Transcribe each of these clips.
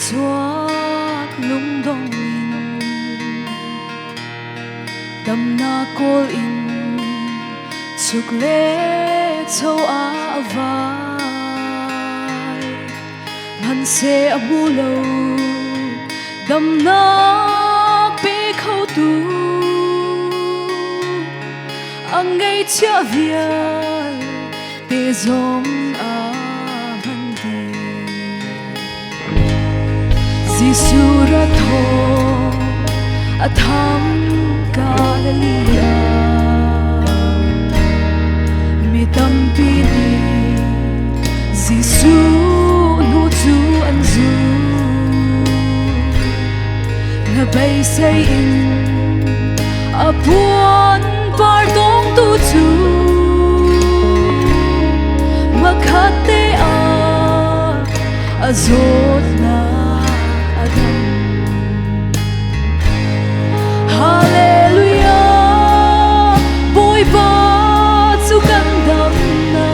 chuak lung dong in dam na kol in chuk le cho a vai man se abu lo dam na pe khâu tu ang ngay chia việt te zong a man đi Giêsu ra tho a tham Galilee mi tâm pi ni Giêsu nu chu an zu na bay say in a buồn par dong tu chu makate a zot na adam hallelujah boy ba chu kan dam na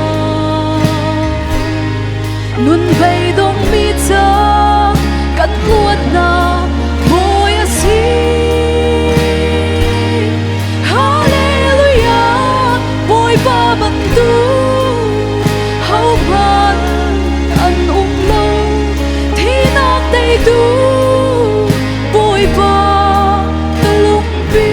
nun bay dong mi cha kan luat na boy a si hallelujah boy ba man tu hau man an lo thi nak tay tu boy ba talung pi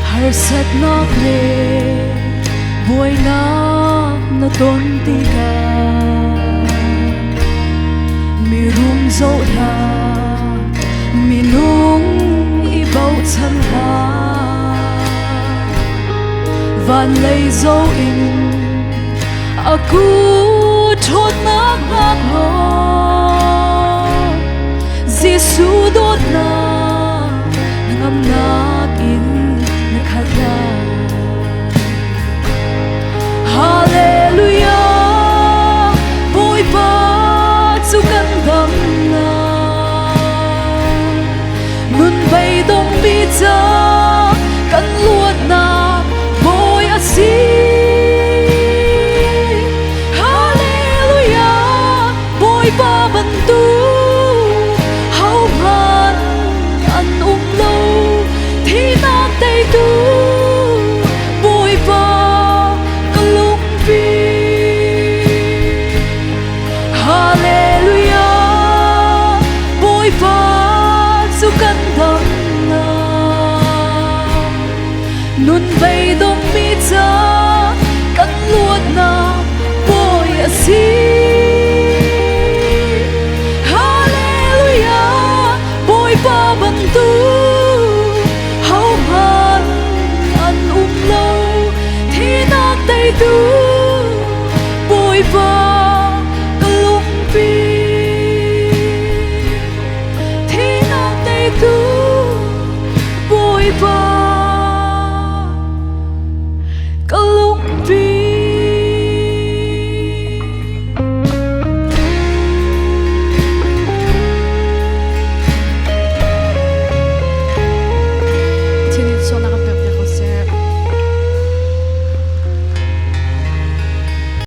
har sat nak le boy nak na ton ti ka mi rum zo la mi nung i bau chan ha van lei zo in aku thot nak nak lo Giêsu dot na ngam nak in na khala hallelujah boy ba chu kan dam na nun bay dong bi cha kan luat na boy a si hallelujah boy ba ban tu hau man an lo thi nak tay tu boy ba kalung pi hallelujah boy ba chu kan dam na nun bay dong mi cha kan luat na boy a si hallelujah boy ba ban tu hau man an lo thi nak tay tu boy ba